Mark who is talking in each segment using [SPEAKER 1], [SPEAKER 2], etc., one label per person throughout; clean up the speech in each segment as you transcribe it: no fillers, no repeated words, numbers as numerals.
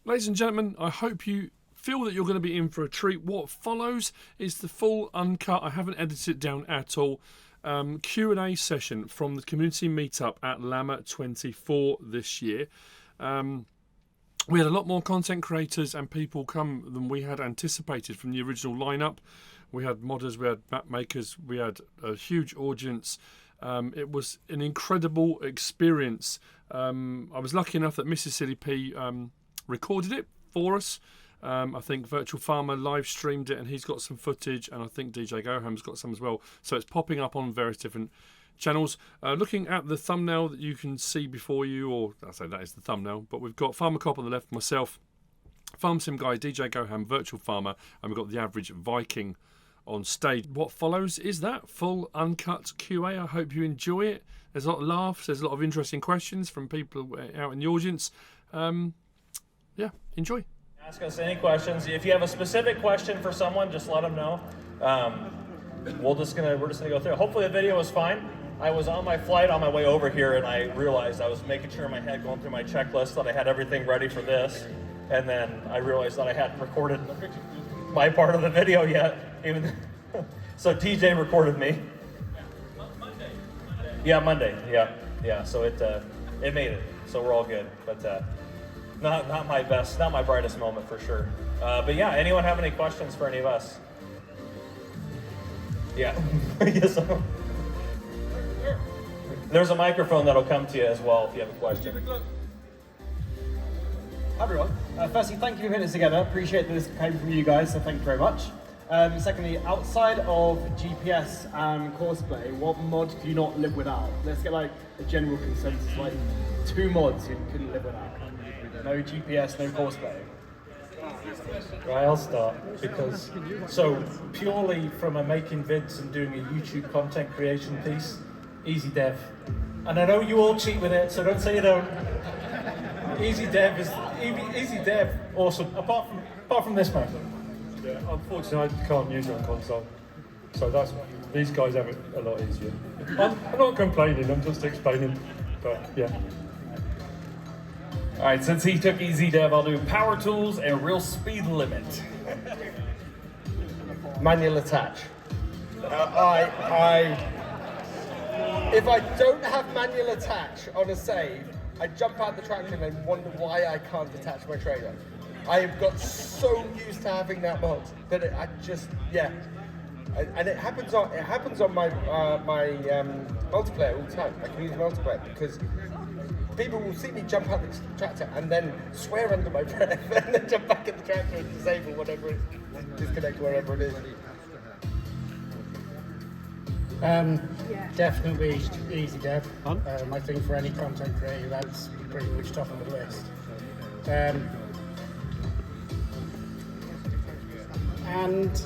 [SPEAKER 1] Ladies and gentlemen, I hope you feel that you're going to be in for a treat. What follows is the full uncut, I haven't edited it down at all, Q&A session from the community meetup at LAMMA24 this year. We had a lot more content creators and people come than we had anticipated from the original lineup. We had modders, we had map makers, we had a huge audience. It was an incredible experience. I was lucky enough that Mrs. Silly P recorded it for us. I think Virtual Farmer live streamed it and he's got some footage, and I think DJ Goham's got some as well. So it's popping up on various different channels. Looking at the thumbnail that you can see before you, or I say that is the thumbnail, but we've got Farmer Cop on the left, myself, Farm Sim Guy, DJ Goham, Virtual Farmer, and we've got the average Viking on stage. What follows is that full uncut QA. I hope you enjoy it. There's a lot of laughs, there's a lot of interesting questions from people out in the audience. Yeah, enjoy.
[SPEAKER 2] Ask us any questions. If you have a specific question for someone, just let them know. We're just gonna go through it. Hopefully the video was fine. I was on my flight on my way over here and I realized I was making sure in my head, going through my checklist, that I had everything ready for this. And then I realized that I hadn't recorded my part of the video yet. So TJ recorded me. Monday. Yeah, Monday. Yeah. So it made it. So we're all good. But not my best, not my brightest moment for sure. But yeah, anyone have any questions for any of us? Yeah. Yes. There's a microphone that'll come to you as well if you have a question.
[SPEAKER 3] Hi everyone. Firstly, thank you for putting this together. Appreciate that this came from you guys, so thank you very much. Secondly, outside of GPS and Courseplay, what mod do you not live without? Let's get like a general consensus, like 2 mods you couldn't live without. No GPS, no Courseplay.
[SPEAKER 4] Right, I'll start because, so purely from a making vids and doing a YouTube content creation piece, Easy Dev. And I know you all cheat with it, so don't say you don't. Easy Dev, awesome. Apart from this man.
[SPEAKER 5] Yeah, unfortunately I can't use it on console, so these guys have it a lot easier. I'm not complaining, I'm just explaining, but yeah.
[SPEAKER 6] All right, since he took Easy Dev, I'll do power tools and real speed limit.
[SPEAKER 7] Manual attach. If I don't have manual attach on a save, I jump out the tractor and then wonder why I can't detach my trailer. I have got so used to having that mod that and it happens on my multiplayer all the time. I can use multiplayer because people will see me jump out the tractor and then swear under my breath and then jump back in the tractor and disable whatever it is, disconnect wherever it is.
[SPEAKER 8] Definitely Easy Dev. I think for any content creator, that's pretty much top of the list. And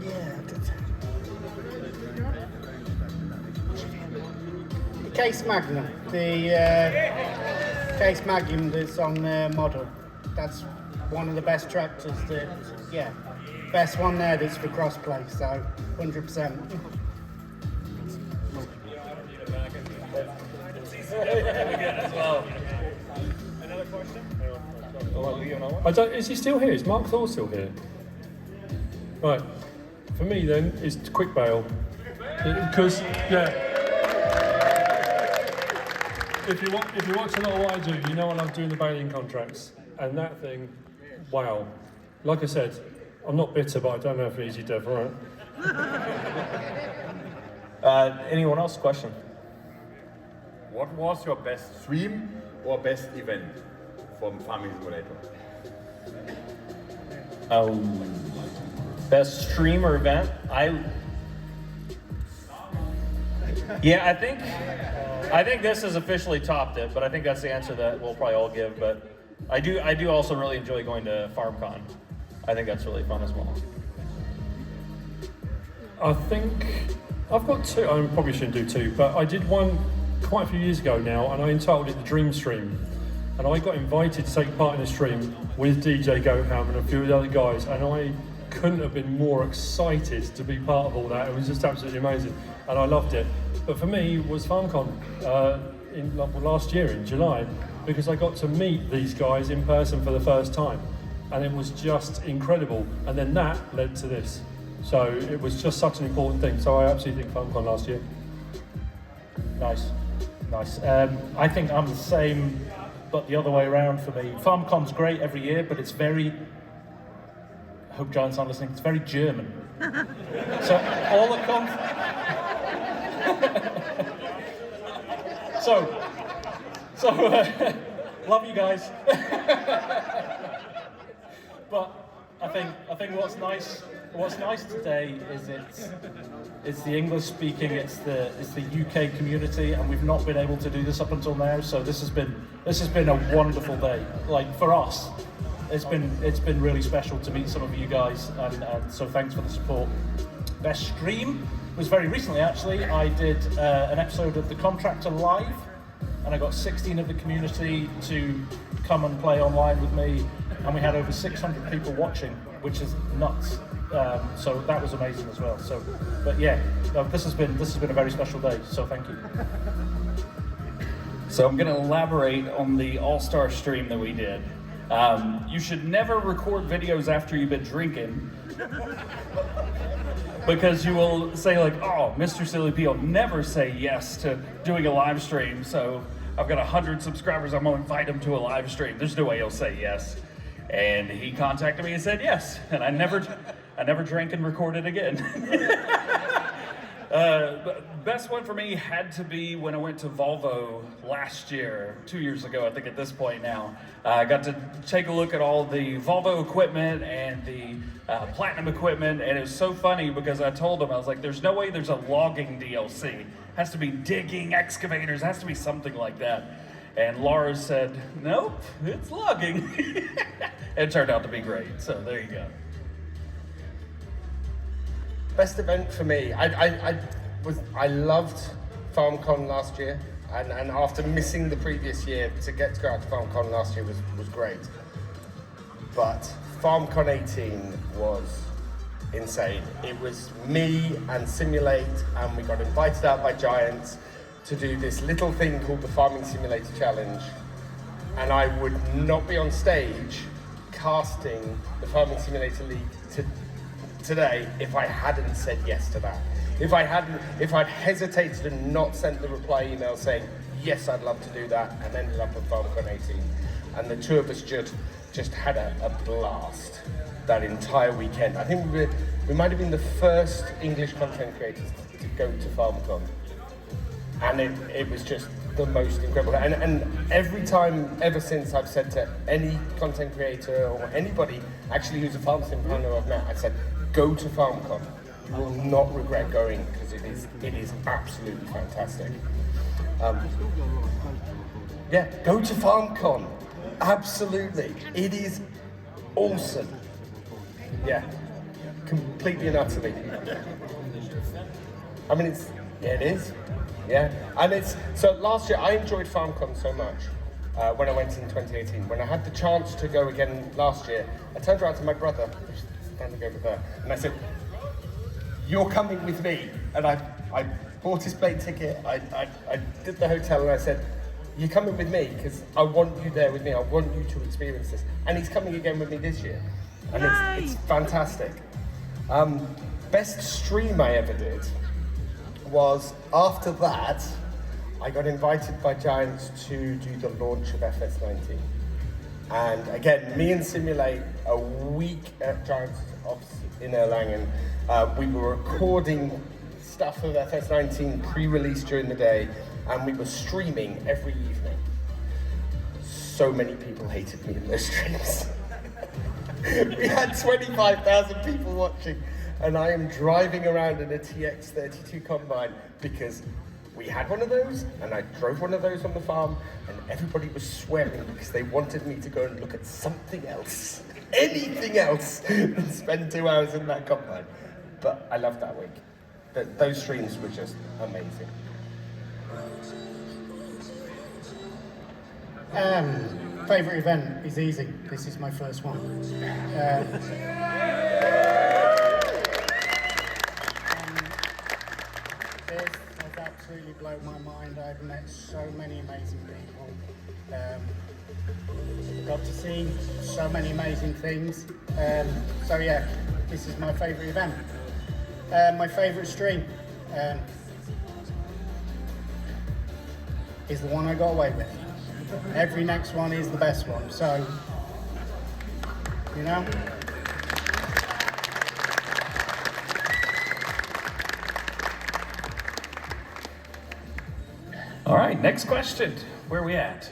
[SPEAKER 8] yeah, the Case Magnum, Case Magnum that's on the model. That's one of the best tractors that, best one there that's for crossplay, so 100%.
[SPEAKER 2] Another question?
[SPEAKER 5] Is he still here? Is Mark Thor still here? Right. For me then, it's quick bail. Because, if you watch a lot of what I do, you know I love doing the bailing contracts. And that thing, wow. Like I said, I'm not bitter, but I don't know if Easy Dev, right?
[SPEAKER 2] Anyone else? Question?
[SPEAKER 9] What was your best stream or best event from Farming Simulator?
[SPEAKER 2] Best stream or event? I think this has officially topped it, but I think that's the answer that we'll probably all give. But I do also really enjoy going to FarmCon. I think that's really fun as well.
[SPEAKER 5] I think I've got 2. I probably shouldn't do 2, but I did one quite a few years ago now, and I entitled it the Dream Stream. And I got invited to take part in a stream with DJ Goham and a few of the other guys, and I couldn't have been more excited to be part of all that. It was just absolutely amazing, and I loved it. But for me, it was FarmCon. last year in July, because I got to meet these guys in person for the first time, and it was just incredible. And then that led to this. So it was just such an important thing. So I absolutely think FarmCon last year.
[SPEAKER 4] Nice. I think I'm the same, but the other way around for me. FarmCon's great every year, but it's very, I hope Giants aren't listening, it's very German. So all the love you guys. But I think what's nice today is it's the English speaking, it's the UK community, and we've not been able to do this up until now. So this has been a wonderful day. Like for us, it's been really special to meet some of you guys, and so thanks for the support. Best stream was very recently actually. I did an episode of The Contractor live, and I got 16 of the community to come and play online with me, and we had over 600 people watching, which is nuts. So that was amazing as well. So, but yeah, this has been a very special day. So thank you.
[SPEAKER 6] So I'm going to elaborate on the all-star stream that we did. You should never record videos after you've been drinking, because you will say like, oh, Mr. Silly P will never say yes to doing a live stream. So I've got 100 subscribers. I'm going to invite him to a live stream. There's no way he'll say yes. And he contacted me and said yes. And I never drank and recorded again. Best one for me had to be when I went to Volvo last year, 2 years ago, I think at this point now. I got to take a look at all the Volvo equipment and the Platinum equipment, and it was so funny because I told him, I was like, there's no way there's a logging DLC. It has to be digging, excavators, it has to be something like that. And Lars said, nope, it's logging. It turned out to be great, so there you go.
[SPEAKER 7] Best event for me, I loved FarmCon last year, and after missing the previous year, to get to go out to FarmCon last year was great. But FarmCon 18 was insane. It was me and Simulate, and we got invited out by Giants to do this little thing called the Farming Simulator Challenge, and I would not be on stage casting the Farming Simulator League today if I hadn't said yes to that. If I'd hesitated and not sent the reply email saying, yes, I'd love to do that, and ended up at FarmCon 18. And the two of us just had a blast that entire weekend. I think we might have been the first English content creators to go to FarmCon. And it was just the most incredible. And every time, ever since, I've said to any content creator or anybody actually who's a farm sim planner I've met, I've said, go to FarmCon. You will not regret going, because it is absolutely fantastic. Yeah, go to FarmCon. Absolutely. It is awesome. Yeah, completely and utterly. I mean, it is. Yeah, and so last year I enjoyed FarmCon so much when I went in 2018. When I had the chance to go again last year, I turned around to my brother, who's standing over there, and I said, you're coming with me. And I bought his plane ticket, I did the hotel, and I said, you're coming with me because I want you there with me. I want you to experience this. And he's coming again with me this year. And it's fantastic. Best stream I ever did was, after that, I got invited by Giants to do the launch of FS19. And again, me and Simulate, a week at Giants office in Erlangen, we were recording stuff of FS19 pre-release during the day, and we were streaming every evening. So many people hated me in those streams. We had 25,000 people watching, and I am driving around in a TX32 combine because we had one of those, and I drove one of those on the farm, and everybody was swearing because they wanted me to go and look at something else, anything else, than spend 2 hours in that combine. But I loved that week. Those streams were just amazing.
[SPEAKER 8] Favourite event is easy. This is my first one. it's absolutely blown my mind. I've met so many amazing people. Got to see so many amazing things. So yeah, this is my favourite event. My favourite stream is the one I got away with. Every next one is the best one, so, you know.
[SPEAKER 6] All right, next question. Where are we at?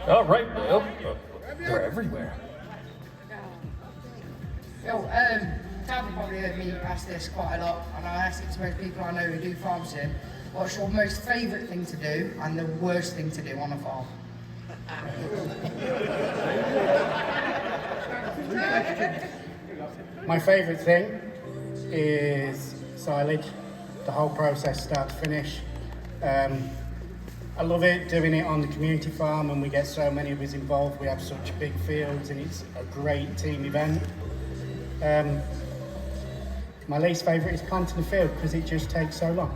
[SPEAKER 6] Oh, right. Oh, they're everywhere.
[SPEAKER 10] Yo, Davy probably heard me ask this quite a lot, and I ask it to most people I know who do farm sim. What's your most favourite thing to do and the worst thing to do on a farm?
[SPEAKER 8] My favourite thing is silage, the whole process start to finish. I love it doing it on the community farm, and we get so many of us involved. We have such big fields and it's a great team event. My least favourite is planting the field because it just takes so long.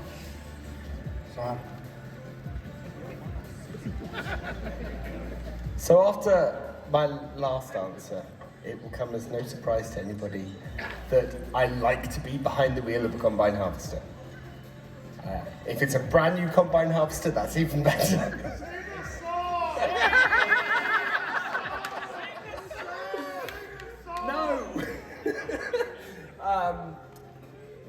[SPEAKER 7] So after my last answer, it will come as no surprise to anybody that I like to be behind the wheel of a combine harvester. If it's a brand new combine harvester, that's even better. No!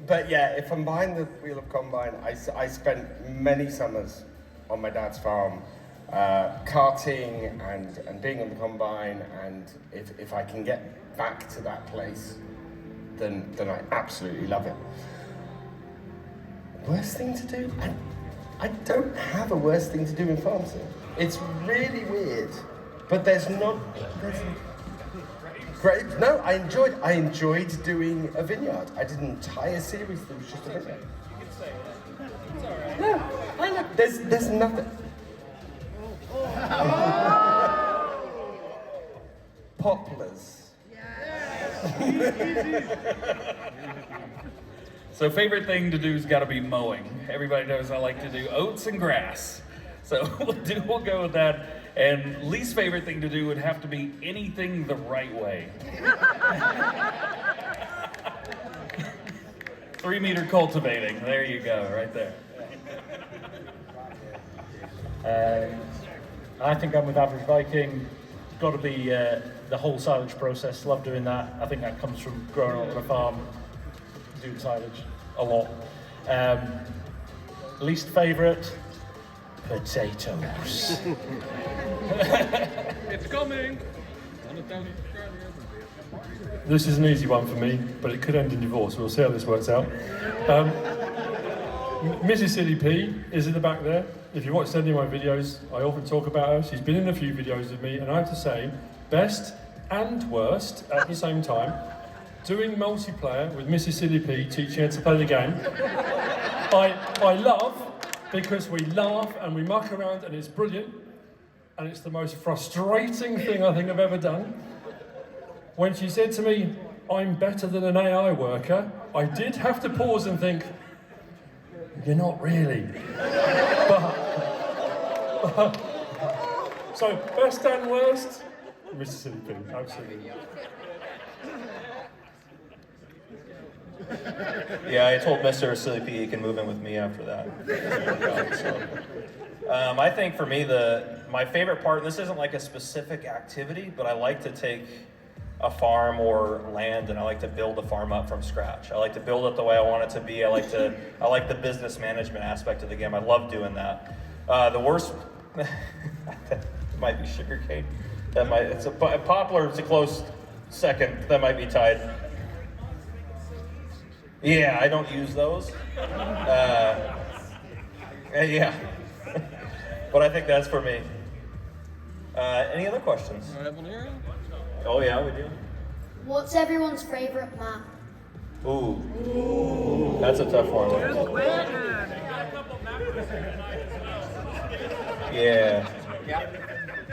[SPEAKER 7] But yeah, if I'm behind the wheel of combine, I spent many summers on my dad's farm karting and being on the combine, and if I can get back to that place, then I absolutely love it. Worst thing to do? I don't have a worst thing to do in farm sim. It's really weird, but there's great. No, I enjoyed doing a vineyard. I did an entire series that was just a vineyard. No, I know. There's nothing. Poplars.
[SPEAKER 6] So favorite thing to do's got to be mowing. Everybody knows I like to do oats and grass. So we'll go with that. And least favorite thing to do would have to be anything the right way. 3 meter cultivating. There you go, right there.
[SPEAKER 4] I think I'm with Average Viking. Got to be the whole silage process. Love doing that. I think that comes from growing up on a farm, doing silage a lot. Least favourite, potatoes.
[SPEAKER 1] It's coming.
[SPEAKER 5] This is an easy one for me, but it could end in divorce. We'll see how this works out. Mrs. Silly P is in the back there. If you watch any of my videos, I often talk about her. She's been in a few videos with me, and I have to say, best and worst at the same time. Doing multiplayer with Mrs. Silly P, teaching her to play the game. I love, because we laugh and we muck around, and it's brilliant. And it's the most frustrating thing I think I've ever done. When she said to me, "I'm better than an AI worker," I did have to pause and think, you're not really. So, best and worst, Mississippi, absolutely.
[SPEAKER 2] Yeah, I told Mr. Silly P he can move in with me after that. I think for me, my favorite part, and this isn't like a specific activity, but I like to take a farm or land and I like to build a farm up from scratch. I like to build it the way I want it to be. I like the business management aspect of the game. I love doing that. The worst, that might be sugarcane. Poplar is a close second. That might be tied. Yeah, I don't use those. Yeah. But I think that's for me. Any other questions? Oh yeah, we do.
[SPEAKER 11] What's everyone's favorite map?
[SPEAKER 2] Ooh. That's a tough one. Yeah.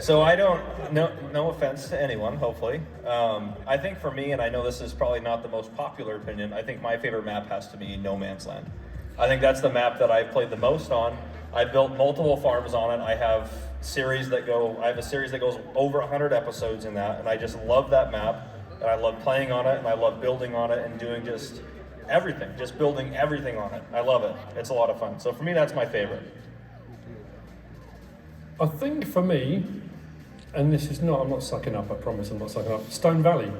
[SPEAKER 2] So I don't, no offense to anyone, hopefully. I think for me, and I know this is probably not the most popular opinion, I think my favorite map has to be No Man's Land. I think that's the map that I've played the most on. I built multiple farms on it. I have a series that goes over 100 episodes in that, and I just love that map, and I love playing on it, and I love building on it, and doing just everything, just building everything on it. I love it. It's a lot of fun. So for me, that's my favorite.
[SPEAKER 5] I think for me, and this is not, I'm not sucking up, I promise I'm not sucking up, Stone Valley.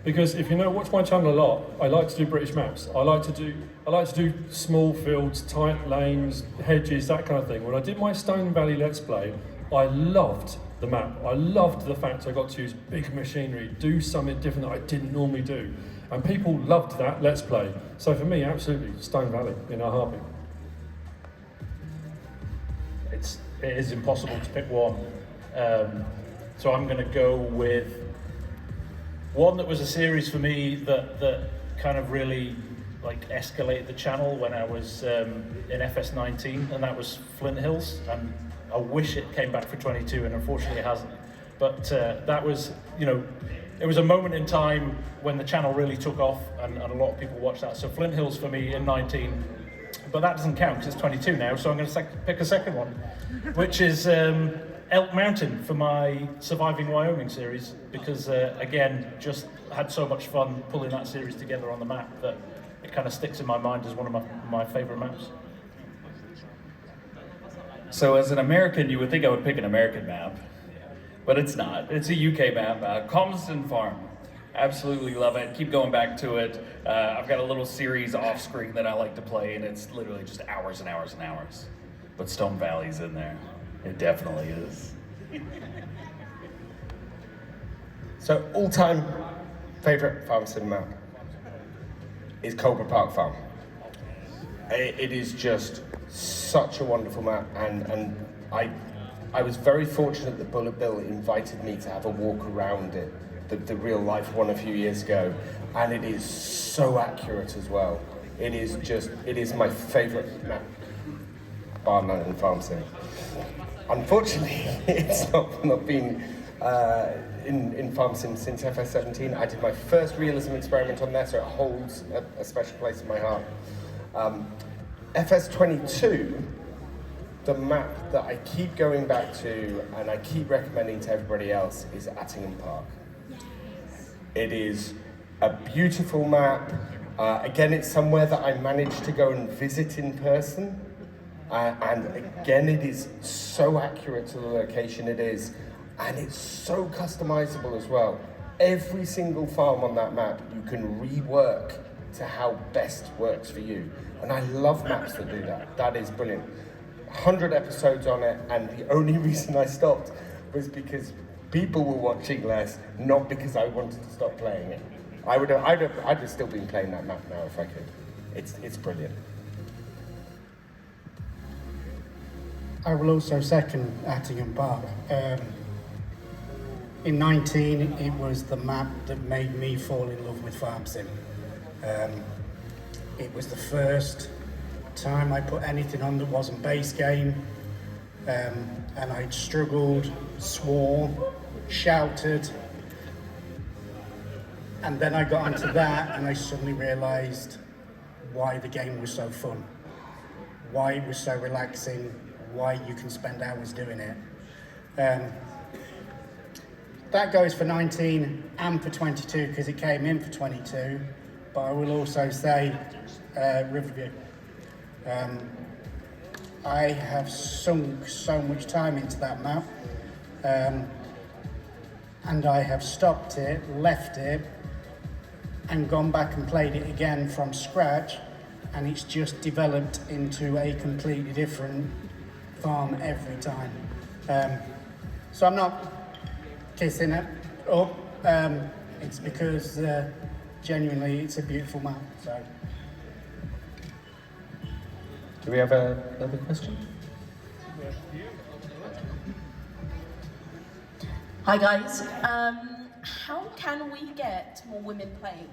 [SPEAKER 5] Because if you watch my channel a lot, I like to do British maps. I like to do small fields, tight lanes, hedges, that kind of thing. When I did my Stone Valley Let's Play, I loved the map. I loved the fact I got to use big machinery, do something different that I didn't normally do. And people loved that Let's Play. So for me, absolutely, Stone Valley in a heartbeat.
[SPEAKER 4] It is impossible to pick one. So I'm going to go with one that was a series for me that kind of really escalated the channel when I was in FS19, and that was Flint Hills. And I wish it came back for 22, and unfortunately it hasn't. But that was, it was a moment in time when the channel really took off, and a lot of people watched that. So Flint Hills for me in 19, but that doesn't count because it's 22 now. So I'm going to pick a second one, which is Elk Mountain for my Surviving Wyoming series, because again, just had so much fun pulling that series together on the map that it kind of sticks in my mind as one of my favorite maps.
[SPEAKER 6] So as an American, you would think I would pick an American map, but it's not. It's a UK map, Comston Farm. Absolutely love it. Keep going back to it. I've got a little series off screen that I like to play, and it's literally just hours and hours and hours. But Stone Valley's in there. It definitely is.
[SPEAKER 7] So all-time favorite farm sim map is Cobra Park Farm. It is just such a wonderful map, and I was very fortunate that Bullet Bill invited me to have a walk around it, the real life one a few years ago, and it is so accurate as well. It is my favorite map, bar none in farm sim. Unfortunately, it's not been in farm sim since FS17. I did my first realism experiment on there, so it holds a special place in my heart. FS22, the map that I keep going back to and I keep recommending to everybody else is Attingham Park. It is a beautiful map. Again, it's somewhere that I managed to go and visit in person. And again, it is so accurate to the location it is. And it's so customizable as well. Every single farm on that map, you can rework to how best works for you. And I love maps that do that. That is brilliant. 100 episodes on it, and the only reason I stopped was because people were watching less, not because I wanted to stop playing it. I'd have still been playing that map now if I could. It's brilliant.
[SPEAKER 8] I will also second Attingham Park. In 19, it was the map that made me fall in love with farm sim. It was the first time I put anything on that wasn't base game, and I'd struggled, swore, shouted, and then I got onto that and I suddenly realised why the game was so fun, why it was so relaxing, why you can spend hours doing it. That goes for 19 and for 22 because it came in for 22, but I will also say Riverview. I have sunk so much time into that map, and I have stopped it, left it, and gone back and played it again from scratch, and it's just developed into a completely different farm every time. So I'm not kissing it up, it's because genuinely it's a beautiful map. So.
[SPEAKER 7] Do we have another question?
[SPEAKER 12] Hi guys, how can we get more women playing?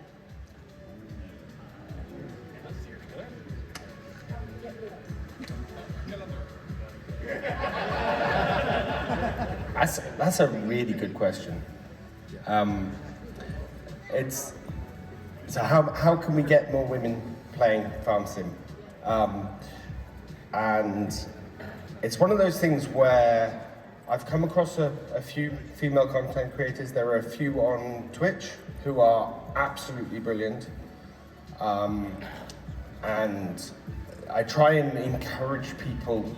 [SPEAKER 7] That's a really good question. So how can we get more women playing farm sim? And it's one of those things where I've come across a few female content creators. There are a few on Twitch who are absolutely brilliant. And I try and encourage people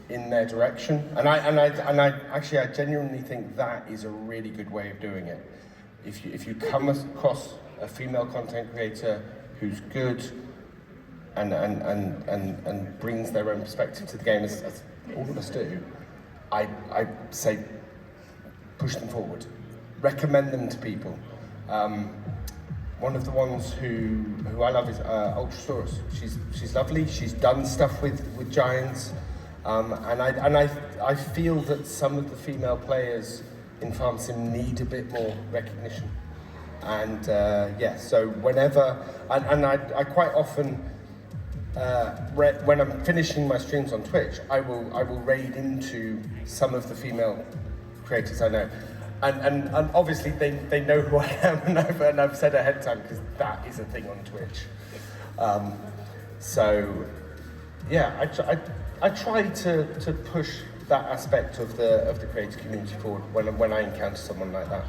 [SPEAKER 7] in their direction. And I genuinely think that is a really good way of doing it. If you come across a female content creator who's good and brings their own perspective to the game, as all of us do, I say push them forward, recommend them to people. One of the ones who I love is Ultrasaurus. She's lovely. She's done stuff with giants, and I feel that some of the female players in Farm Sim need a bit more recognition. And so whenever I quite often when I'm finishing my streams on Twitch, I will raid into some of the female creators I know. And obviously they know who I am, and I've said ahead of time because that is a thing on Twitch. I try to push that aspect of the creator community forward when I encounter someone like that.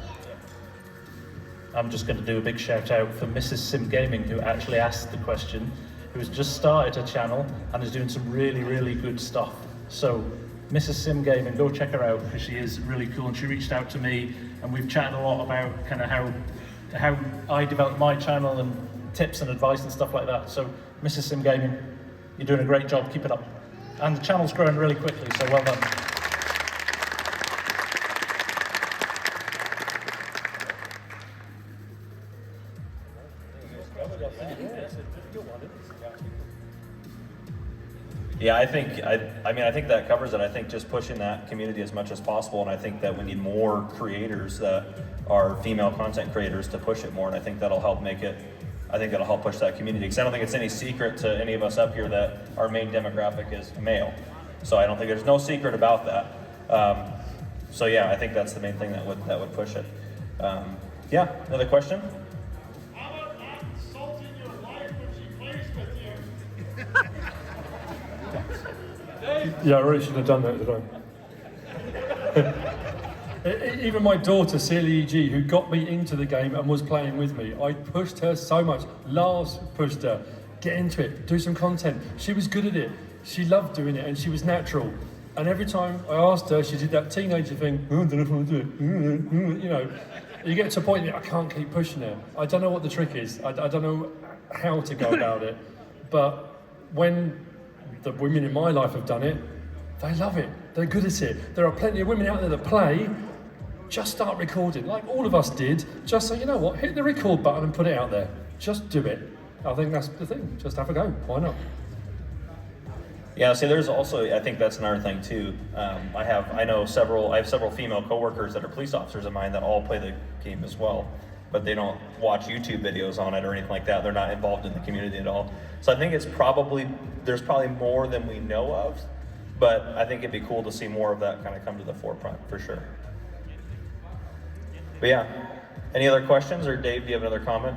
[SPEAKER 4] I'm just going to do a big shout out for Mrs. Sim Gaming, who actually asked the question, who has just started a channel and is doing some really, really good stuff. So Mrs. Sim Gaming, go check her out because she is really cool, and she reached out to me and we've chatted a lot about kind of how I developed my channel and tips and advice and stuff like that. So Mrs. Sim Gaming, you're doing a great job, keep it up. And the channel's growing really quickly, so well done.
[SPEAKER 2] Yeah, I think that covers it. I think just pushing that community as much as possible, and I think that we need more creators that are female content creators to push it more, and I think that'll help make it. I think that'll help push that community, because I don't think it's any secret to any of us up here that our main demographic is male. So I don't think there's no secret about that. So yeah, I think that's the main thing that would push it. Yeah, another question?
[SPEAKER 13] How about not insulting your wife when she plays with you?
[SPEAKER 5] Yeah, I really shouldn't have done that, did I? Even my daughter, CLEG, who got me into the game and was playing with me, I pushed her so much. Lars pushed her. Get into it, do some content. She was good at it. She loved doing it and she was natural. And every time I asked her, she did that teenager thing, I don't know if I want to do it. You know, you get to a point that I can't keep pushing her. I don't know what the trick is. I don't know how to go about it. But when the women in my life have done it, they love it. They're good at it. There are plenty of women out there that play. Just start recording, like all of us did. Just say, you know what, hit the record button and put it out there. Just do it. I think that's the thing. Just have a go. Why not?
[SPEAKER 2] Yeah, see, there's also, I think that's another thing too. I have several female coworkers that are police officers of mine that all play the game as well, but they don't watch YouTube videos on it or anything like that. They're not involved in the community at all. So I think there's probably more than we know of, but I think it'd be cool to see more of that kind of come to the forefront for sure. But yeah, any other questions, or Dave, do you have another comment?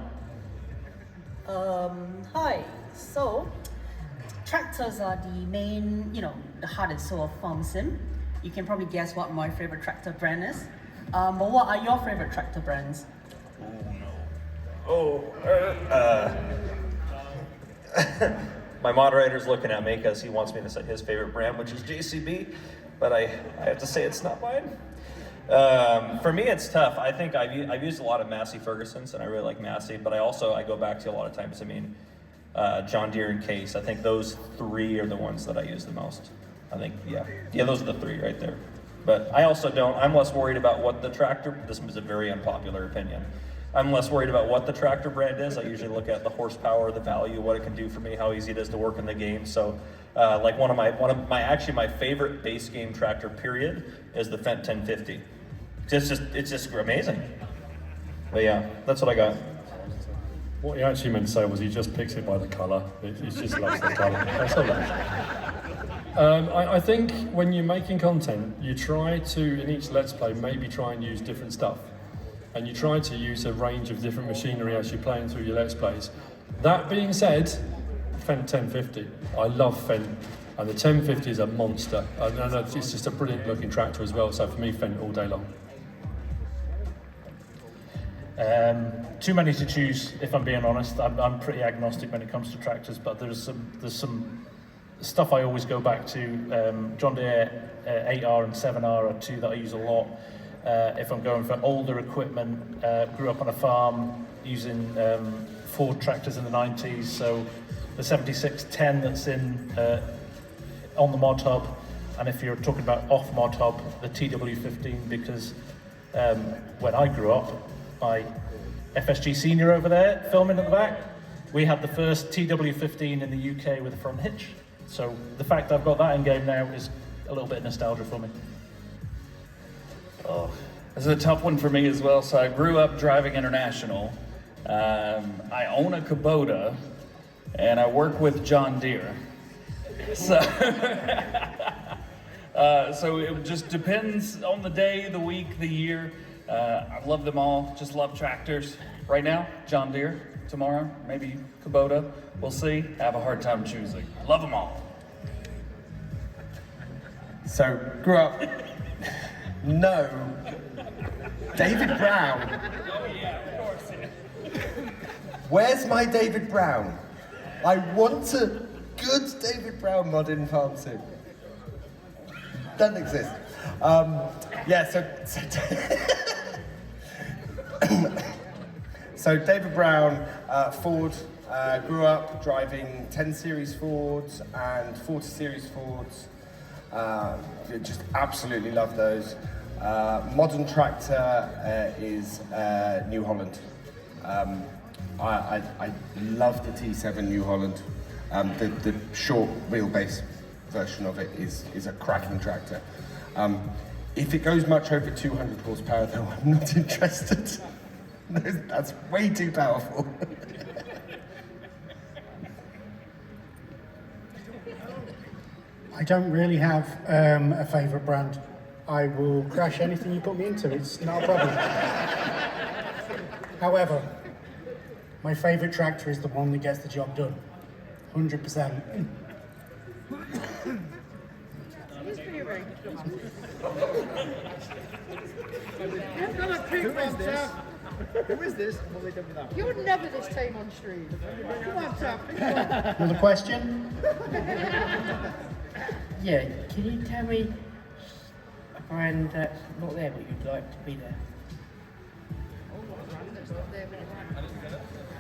[SPEAKER 14] Hi. So, tractors are the main, the heart and soul of Farm Sim. You can probably guess what my favorite tractor brand is. But what are your favorite tractor brands?
[SPEAKER 2] My moderator's looking at me because he wants me to say his favorite brand, which is JCB, but I have to say it's not mine. For me, it's tough. I think I've used a lot of Massey Ferguson's, and I really like Massey, but I go back to a lot of times, John Deere and Case. I think those three are the ones that I use the most. I think, yeah, those are the three right there. But I'm less worried about what the tractor, this is a very unpopular opinion. I'm less worried about what the tractor brand is. I usually look at the horsepower, the value, what it can do for me, how easy it is to work in the game. So, like one of my favorite base game tractor period is the Fendt 1050. It's just amazing. But yeah, that's what I got.
[SPEAKER 5] What he actually meant to say was he just picks it by the colour. He just loves the colour. That's all I think when you're making content, you try to, in each Let's Play, maybe try and use different stuff. And you try to use a range of different machinery as you're playing through your Let's Plays. That being said, Fendt 1050. I love Fendt, and the 1050 is a monster, and it's just a brilliant looking tractor as well. So for me, Fendt all day long.
[SPEAKER 4] Too many to choose, if I'm being honest. I'm pretty agnostic when it comes to tractors, but there's some stuff I always go back to. John Deere 8R and 7R are two that I use a lot. If I'm going for older equipment, grew up on a farm using Ford tractors in the 90s, so the 7610 that's on the mod hub, and if you're talking about off mod hub, the TW15, because when I grew up, my FSG senior over there filming at the back, we had the first TW15 in the UK with a front hitch. So the fact I've got that in game now is a little bit of nostalgia for me.
[SPEAKER 6] Oh, this is a tough one for me as well. So I grew up driving international. I own a Kubota, and I work with John Deere. So, so it just depends on the day, the week, the year. I love them all, just love tractors. Right now, John Deere. Tomorrow, maybe Kubota. We'll see. I have a hard time choosing. Love them all.
[SPEAKER 7] So, grew up, no, David Brown.
[SPEAKER 6] Oh yeah, of course.
[SPEAKER 7] Where's my David Brown? I want a good David Brown mod in Farm Sim. Doesn't exist. Yeah, so David Brown, Ford, grew up driving 10 Series Fords and 40 Series Fords. Just absolutely love those. Modern tractor is New Holland. I love the T7 New Holland. The short wheelbase version of it is a cracking tractor. If it goes much over 200 horsepower though, I'm not interested. That's way too powerful.
[SPEAKER 8] I don't really have a favourite brand. I will crash anything you put me into, it's not a problem. However, my favourite tractor is the one that gets the job done. 100%.
[SPEAKER 3] Who is this?
[SPEAKER 15] You're never this time on stream. Come on, Tom.
[SPEAKER 8] Another question?
[SPEAKER 16] Yeah, can you tell me a brand that's not there but you'd like to be there?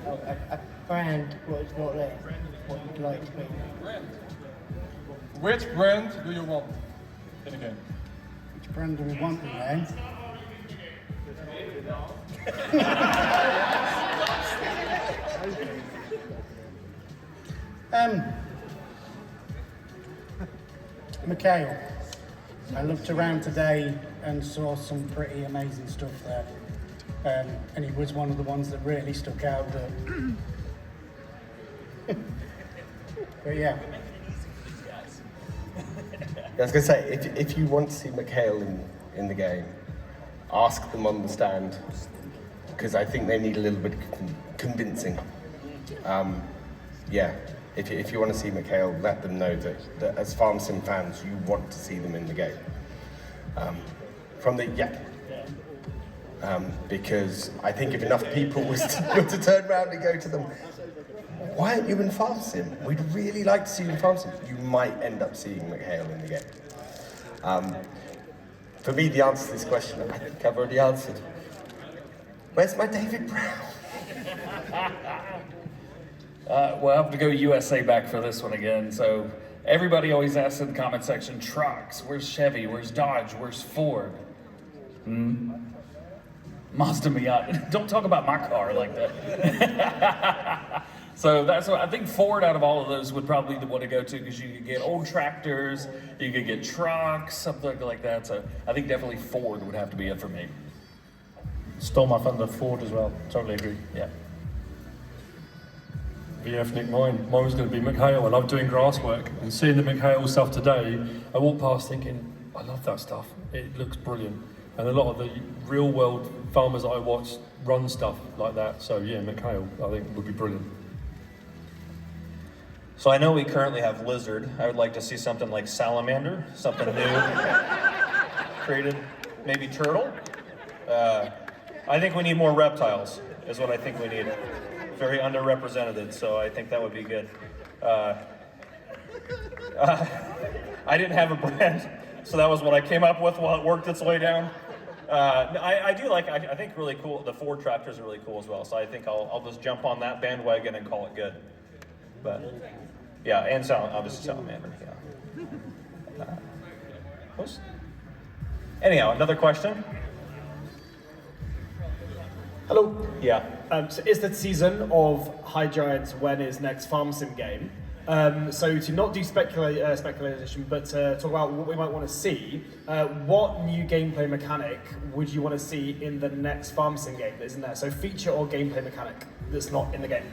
[SPEAKER 16] Oh, a brand what is not there, what you'd like to be there.
[SPEAKER 17] Which brand do you want in the game?
[SPEAKER 8] Which brand do we want in there? Mikhail. I looked around today and saw some pretty amazing stuff there. And he was one of the ones that really stuck out. But yeah.
[SPEAKER 7] I was going to say, if you want to see Mikhail in the game, ask them on the stand, because I think they need a little bit of convincing. Yeah, if you want to see Mikhail, let them know that as Farm Sim fans, you want to see them in the game. Because I think if enough people were to turn around and go to them, why aren't you in Farm Sim? We'd really like to see you in Farm Sim. You might end up seeing Mikhail in the game. For me, the answer to this question, I think I've already answered. Where's my David Brown?
[SPEAKER 6] Well, I have to go USA back for this one again. So everybody always asks in the comment section, trucks, where's Chevy, where's Dodge, where's Ford? Mazda Miata. Don't talk about my car like that. So that's what I think. Ford out of all of those would probably be the one to go to, because you could get old tractors, you could get trucks, something like that. So I think definitely Ford would have to be it for me.
[SPEAKER 4] Stole my thunder, Ford as well. Totally agree. Yeah.
[SPEAKER 5] VF Nick, mine was going to be Mikhail. I love doing grass work, and seeing the Mikhail stuff today, I walked past thinking, I love that stuff. It looks brilliant. And a lot of the real world farmers that I watch run stuff like that. So yeah, Mikhail, I think would be brilliant.
[SPEAKER 2] So I know we currently have lizard. I would like to see something like salamander, something new created, maybe turtle. I think we need more reptiles, is what I think we need. Very underrepresented, so I think that would be good. I didn't have a brand, so that was what I came up with while it worked its way down. I do like, I think really cool, the Ford tractors are really cool as well, so I think I'll just jump on that bandwagon and call it good. But, yeah, and obviously salamander, yeah. Anyhow, another question?
[SPEAKER 3] Hello.
[SPEAKER 2] Yeah.
[SPEAKER 3] So it's the season of High Giants when is next farm sim game. So to not do speculation, but talk about what we might want to see, what new gameplay mechanic would you want to see in the next farm sim game that isn't there? So feature or gameplay mechanic that's not in the game.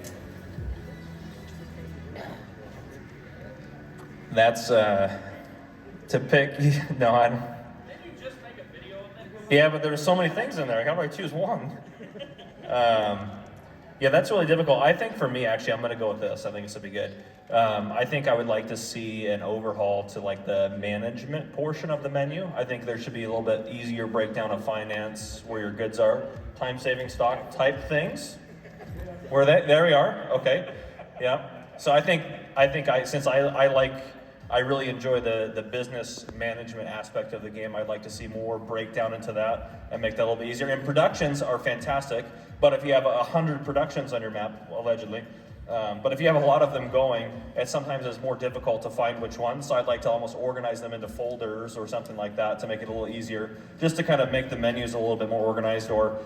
[SPEAKER 2] That's to pick. No, I don't. Yeah, but there's so many things in there. How do I choose one? Yeah, that's really difficult. I think for me, actually, I'm going to go with this. I think this would be good. I think I would like to see an overhaul to like the management portion of the menu. I think there should be a little bit easier breakdown of finance, where your goods are, time-saving stock type things. Where there we are. Okay. Yeah. So I think since I really enjoy the business management aspect of the game, I'd like to see more breakdown into that and make that a little bit easier. And productions are fantastic, but if you have 100 productions on your map, allegedly, but if you have a lot of them going, it sometimes is more difficult to find which ones. So I'd like to almost organize them into folders or something like that to make it a little easier, just to kind of make the menus a little bit more organized. Or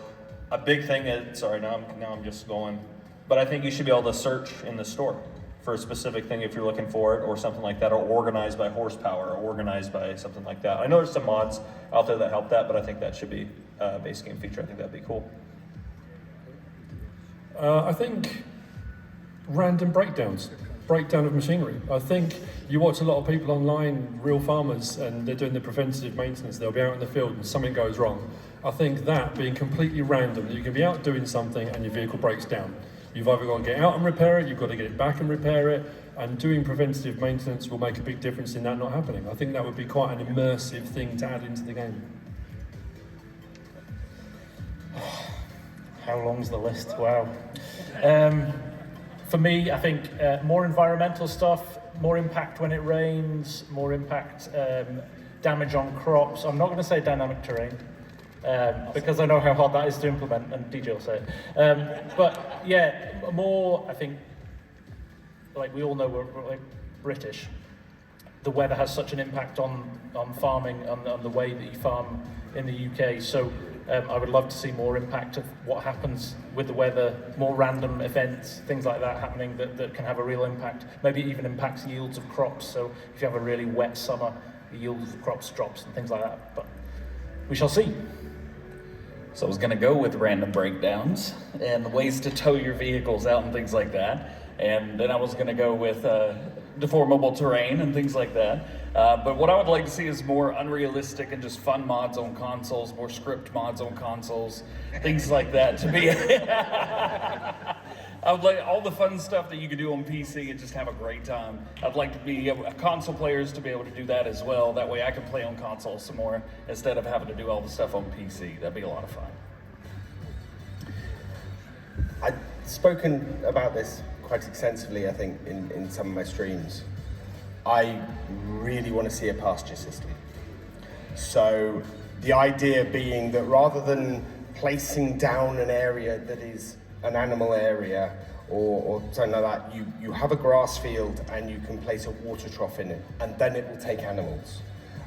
[SPEAKER 2] a big thing is, sorry, now I'm just going, but I think you should be able to search in the store for a specific thing if you're looking for it, or something like that, or organized by horsepower, or organized by something like that. I know there's some mods out there that help that, but I think that should be a base game feature. I think that'd be cool.
[SPEAKER 5] I think random breakdown of machinery. I think you watch a lot of people online, real farmers, and they're doing the preventative maintenance. They'll be out in the field and something goes wrong. I think that being completely random, that you can be out doing something and your vehicle breaks down. You've either got to get out and repair it, you've got to get it back and repair it, and doing preventative maintenance will make a big difference in that not happening. I think that would be quite an immersive thing to add into the game.
[SPEAKER 4] How long's the list? Wow. For me, I think more environmental stuff, more impact when it rains, more impact damage on crops. I'm not going to say dynamic terrain, because I know how hard that is to implement, and DJ will say it. But yeah, more, I think, like we all know we're like British, the weather has such an impact on farming, on the way that you farm in the UK. So I would love to see more impact of what happens with the weather, more random events, things like that happening that can have a real impact. Maybe it even impacts yields of crops. So if you have a really wet summer, the yield of the crops drops and things like that. But we shall see.
[SPEAKER 6] So I was going to go with random breakdowns and ways to tow your vehicles out and things like that. And then I was going to go with deformable terrain and things like that. But what I would like to see is more unrealistic and just fun mods on consoles, more script mods on consoles, things like that to be... I would like all the fun stuff that you could do on PC and just have a great time. I'd like to be console players to be able to do that as well. That way I can play on console some more instead of having to do all the stuff on PC. That'd be a lot of fun.
[SPEAKER 7] I've spoken about this quite extensively, I think, in some of my streams. I really want to see a pasture system. So the idea being that rather than placing down an area that is an animal area or something like that, you have a grass field and you can place a water trough in it, and then it will take animals.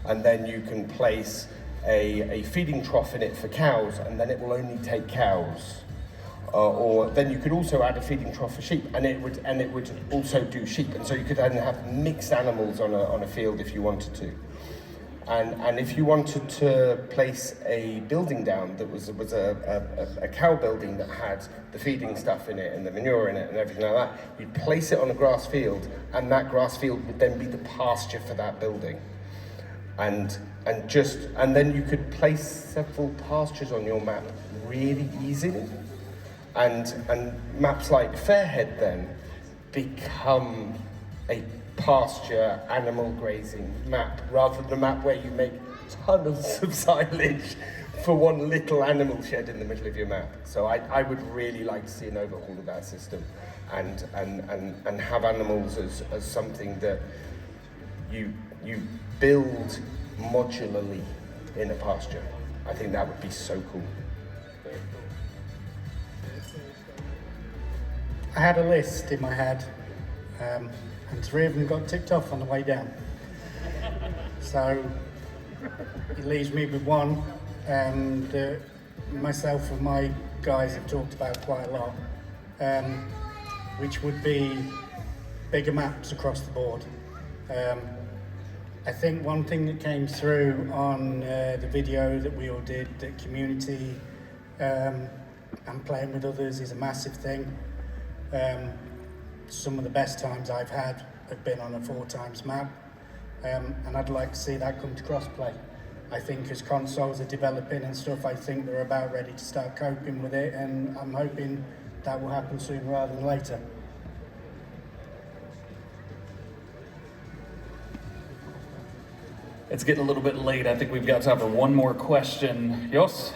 [SPEAKER 7] And then you can place a feeding trough in it for cows, and then it will only take cows. Or then you could also add a feeding trough for sheep, and it would also do sheep. And so you could then have mixed animals on a field if you wanted to. And if you wanted to place a building down that was a cow building that had the feeding stuff in it and the manure in it and everything like that, you'd place it on a grass field, and that grass field would then be the pasture for that building. And then you could place several pastures on your map really easily. And maps like Fairhead then become a pasture animal grazing map rather than a map where you make tons of silage for one little animal shed in the middle of your map. So I would really like to see an overhaul of that system and have animals as something that you build modularly in a pasture. I think that would be so cool.
[SPEAKER 8] I had a list in my head, and 3 of them got ticked off on the way down. So it leaves me with one that myself and my guys have talked about quite a lot, which would be bigger maps across the board. I think one thing that came through on the video that we all did, that community and playing with others is a massive thing. Some of the best times I've had have been on a 4x map, and I'd like to see that come to crossplay. I think as consoles are developing and stuff, I think they're about ready to start coping with it, and I'm hoping that will happen sooner rather than later.
[SPEAKER 6] It's getting a little bit late. I think we've got time for one more question. Jos?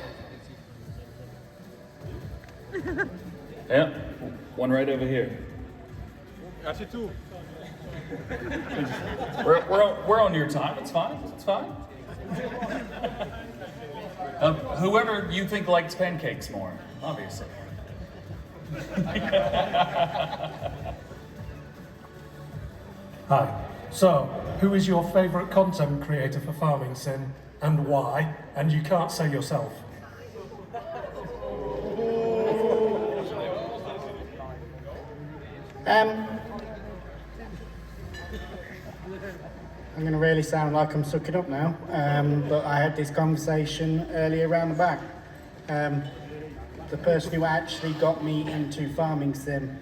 [SPEAKER 6] Yeah, one right over here.
[SPEAKER 17] Actually, 2.
[SPEAKER 6] We're on your time. It's fine. It's fine. Whoever you think likes pancakes more, obviously.
[SPEAKER 5] Hi. So, who is your favourite content creator for Farming Sim and why? And you can't say yourself.
[SPEAKER 8] I'm going to really sound like I'm sucking up now, but I had this conversation earlier around the back. The person who actually got me into Farming Sim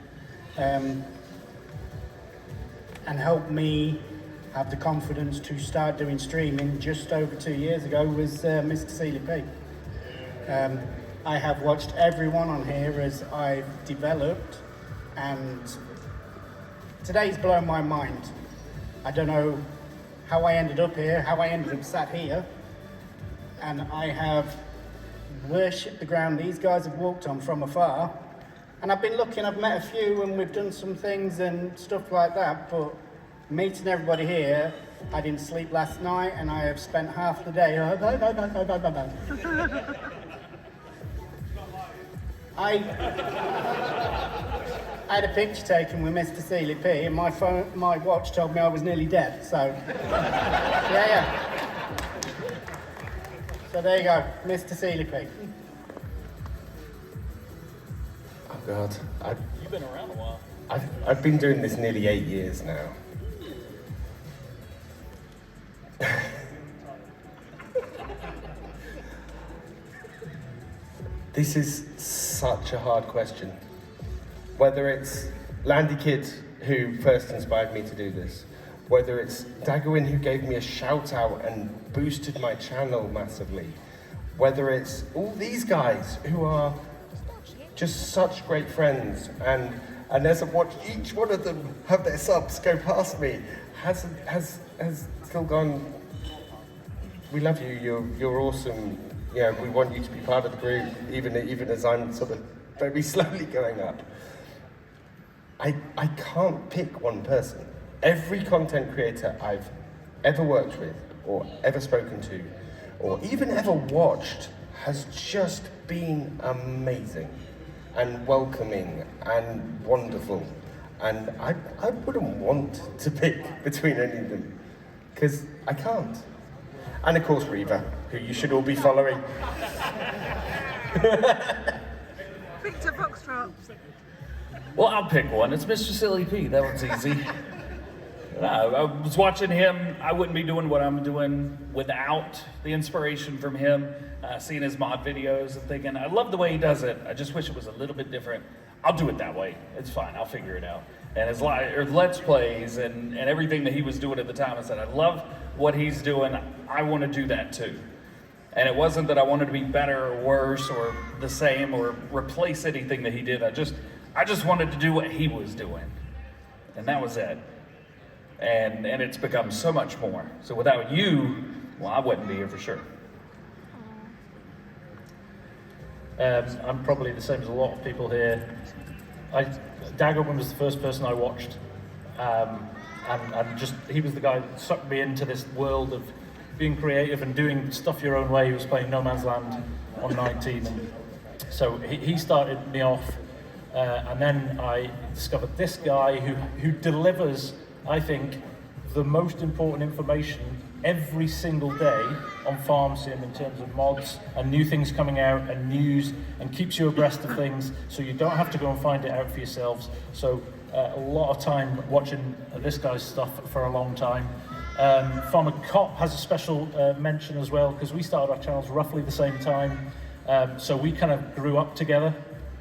[SPEAKER 8] and helped me have the confidence to start doing streaming just over 2 years ago was Mr. Sealy P. I have watched everyone on here as I've developed, and today's blown my mind. I don't know how I ended up here, how I ended up sat here, and I have worshipped the ground these guys have walked on from afar, and I've been looking, I've met a few and we've done some things and stuff like that, but meeting everybody here, I didn't sleep last night and I have spent half the day, I had a picture taken with Mr. Sealy P and my watch told me I was nearly dead, so yeah. So there you go, Mr. Sealy P.
[SPEAKER 7] Oh God,
[SPEAKER 2] You've been around a while.
[SPEAKER 7] I've been doing this nearly 8 years now. This is such a hard question. Whether it's Landy Kid who first inspired me to do this, whether it's Dagwin who gave me a shout out and boosted my channel massively, whether it's all these guys who are just such great friends, and as I've watched each one of them have their subs go past me, has still gone, we love you, you're awesome, yeah, we want you to be part of the group, even as I'm sort of very slowly going up. I can't pick one person. Every content creator I've ever worked with, or ever spoken to, or even ever watched has just been amazing and welcoming and wonderful. And I wouldn't want to pick between any of them, because I can't. And of course Reva, who you should all be following.
[SPEAKER 15] Victor Foxtrot.
[SPEAKER 6] Well, I'll pick one. It's Mr. Silly P. That one's easy. I was watching him. I wouldn't be doing what I'm doing without the inspiration from him, seeing his mod videos and thinking, I love the way he does it. I just wish it was a little bit different. I'll do it that way. It's fine. I'll figure it out. And his Let's Plays and everything that he was doing at the time, I said, I love what he's doing. I want to do that too. And it wasn't that I wanted to be better or worse or the same or replace anything that he did. I just wanted to do what he was doing. And that was it. and it's become so much more. So without you, well, I wouldn't be here for sure.
[SPEAKER 4] I'm probably the same as a lot of people here. Daggerman was the first person I watched, and just he was the guy that sucked me into this world of being creative and doing stuff your own way. He was playing No Man's Land on 19, and so he started me off, and then I discovered this guy who delivers, I think, the most important information every single day on farm sim in terms of mods and new things coming out and news, and keeps you abreast of things so you don't have to go and find it out for yourselves. So a lot of time watching this guy's stuff for a long time. Farmer Cop has a special mention as well, because we started our channels roughly the same time, so we kind of grew up together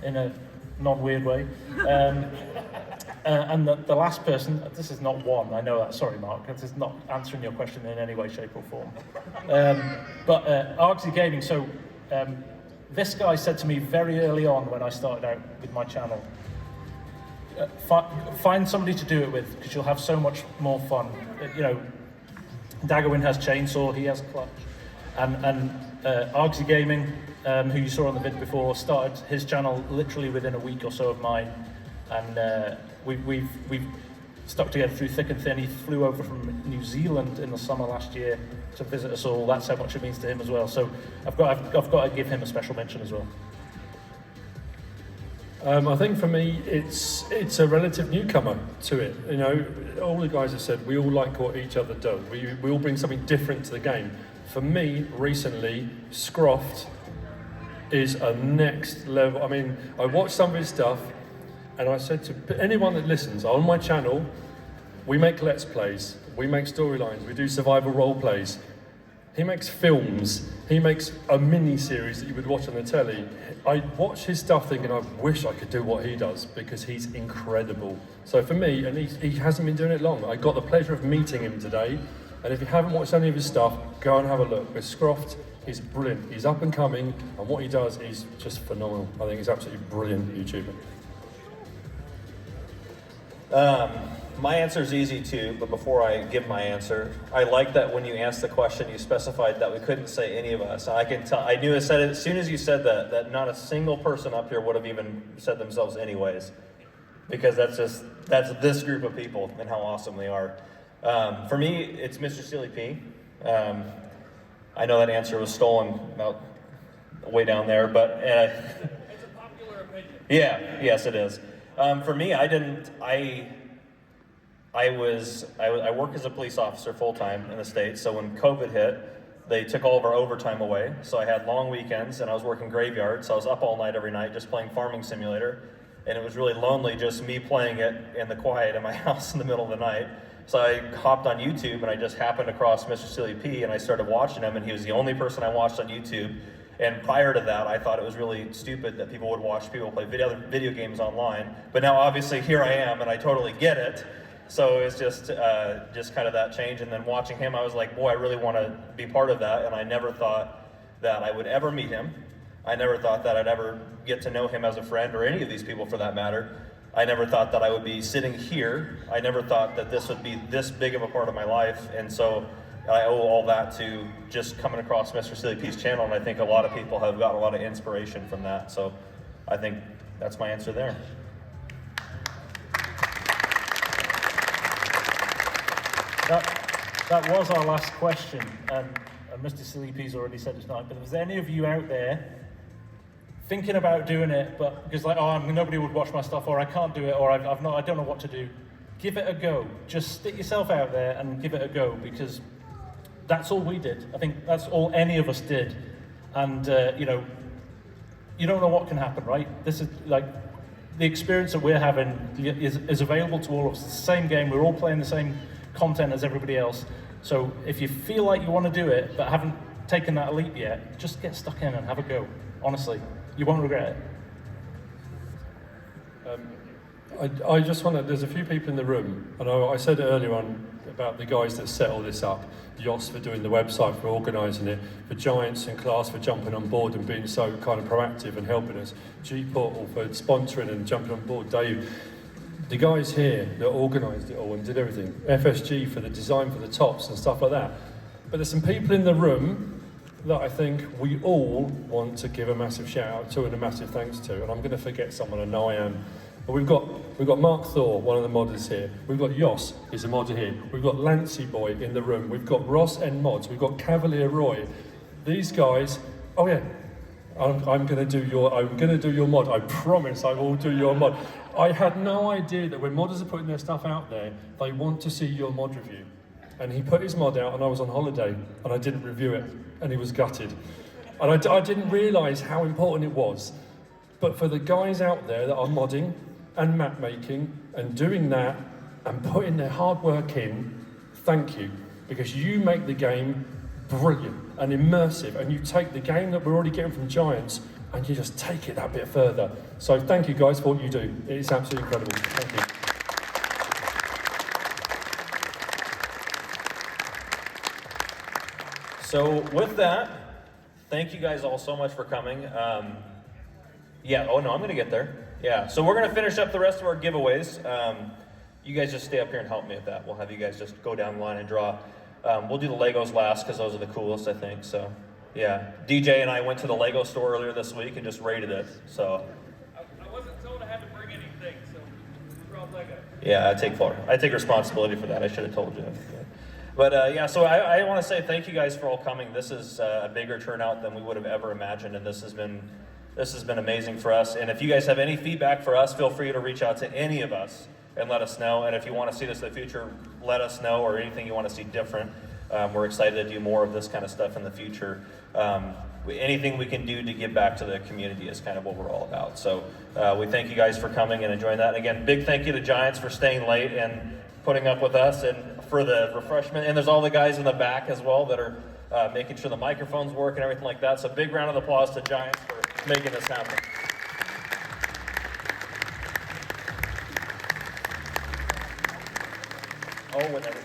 [SPEAKER 4] in a non-weird way. And the last person, this is not one, I know that, sorry Mark, this is not answering your question in any way, shape or form. But Argsy Gaming, so this guy said to me very early on when I started out with my channel, find somebody to do it with, because you'll have so much more fun. You know, Daggerwin has Chainsaw, he has Clutch, and Argsy Gaming, who you saw on the vid before, started his channel literally within a week or so of mine, and we've stuck together through thick and thin. He flew over from New Zealand in the summer last year to visit us all. That's how much it means to him as well. So I've got to give him a special mention as well.
[SPEAKER 5] I think for me, it's a relative newcomer to it. You know, all the guys have said we all like what each other does. We all bring something different to the game. For me, recently, Scroft is a next level. I mean, I watched some of his stuff, and I said to anyone that listens, on my channel, we make Let's Plays, we make storylines, we do survival role plays. He makes films, he makes a mini-series that you would watch on the telly. I watch his stuff thinking, I wish I could do what he does, because he's incredible. So for me, and he hasn't been doing it long, I got the pleasure of meeting him today, and if you haven't watched any of his stuff, go and have a look. With Scroft, he's brilliant, he's up and coming, and what he does is just phenomenal. I think he's absolutely brilliant YouTuber.
[SPEAKER 2] My answer is easy too, but before I give my answer, I like that when you asked the question, you specified that we couldn't say any of us. I can tell. I knew it said it as soon as you said that not a single person up here would have even said themselves anyways, because that's this group of people and how awesome they are. For me, it's Mr. Silly P. I know that answer was stolen about way down there, but
[SPEAKER 13] It's a popular opinion.
[SPEAKER 2] yeah, yes, it is. For me, I work as a police officer full-time in the States, so when COVID hit, they took all of our overtime away, so I had long weekends, and I was working graveyard, so I was up all night every night just playing Farming Simulator, and it was really lonely just me playing it in the quiet in my house in the middle of the night. So I hopped on YouTube, and I just happened across Mr. Silly P, and I started watching him, and he was the only person I watched on YouTube. And prior to that, I thought it was really stupid that people would watch people play video games online. But now, obviously, here I am, and I totally get it. So it's just kind of that change. And then watching him, I was like, boy, I really want to be part of that. And I never thought that I would ever meet him. I never thought that I'd ever get to know him as a friend, or any of these people for that matter. I never thought that I would be sitting here. I never thought that this would be this big of a part of my life. And so I owe all that to just coming across Mr. Silly P's channel, and I think a lot of people have gotten a lot of inspiration from that. So I think that's my answer there.
[SPEAKER 4] That was our last question, and Mr. Silly P's already said it's not, but if there's any of you out there thinking about doing it, but because like, oh, nobody would watch my stuff, or I can't do it, or I don't know what to do, give it a go. Just stick yourself out there and give it a go, because that's all we did. I think that's all any of us did. And you know, you don't know what can happen, right? This is like, the experience that we're having is available to all of us. It's the same game, we're all playing the same content as everybody else. So if you feel like you want to do it, but haven't taken that leap yet, just get stuck in and have a go. Honestly, you won't regret
[SPEAKER 5] it. I just want to, there's a few people in the room, and I said earlier on about the guys that set all this up, Yoss for doing the website, for organising it, for Giants and Class for jumping on board and being so kind of proactive and helping us, G-Portal for sponsoring and jumping on board, Dave. The guys here that organised it all and did everything, FSG for the design for the tops and stuff like that. But there's some people in the room that I think we all want to give a massive shout out to and a massive thanks to, and I'm going to forget someone, I know I am. But we've got Mark Thor, one of the modders here. We've got Jos, he's a modder here. We've got Lancy Boy in the room. We've got Ross and Mods. We've got Cavalier Roy. These guys. Oh yeah, I'm going to do your mod. I promise I will do your mod. I had no idea that when modders are putting their stuff out there, they want to see your mod review. And he put his mod out, and I was on holiday, and I didn't review it, and he was gutted. And I didn't realise how important it was. But for the guys out there that are modding and map making and doing that and putting their hard work in, thank you, because you make the game brilliant and immersive, and you take the game that we're already getting from Giants and you just take it that bit further. So thank you guys for what you do. It's absolutely incredible. Thank you.
[SPEAKER 2] So with that, thank you guys all so much for coming. Yeah, oh no, I'm gonna get there. Yeah, so we're gonna finish up the rest of our giveaways. You guys just stay up here and help me with that. We'll have you guys just go down the line and draw. We'll do the Legos last because those are the coolest, I think. So, yeah. DJ and I went to the Lego store earlier this week and just rated it. So.
[SPEAKER 6] I wasn't told I had to bring anything, so we brought Lego.
[SPEAKER 2] Yeah, I take responsibility for that. I should have told you. But yeah, so I want to say thank you guys for all coming. This is a bigger turnout than we would have ever imagined, and this has been amazing for us. And if you guys have any feedback for us, feel free to reach out to any of us and let us know. And if you want to see this in the future, let us know, or anything you want to see different. We're excited to do more of this kind of stuff in the future. Anything we can do to give back to the community is kind of what we're all about. So we thank you guys for coming and enjoying that. And again, big thank you to Giants for staying late and putting up with us and for the refreshment. And there's all the guys in the back as well that are making sure the microphones work and everything like that. So big round of applause to Giants for making this happen. Oh, whatever.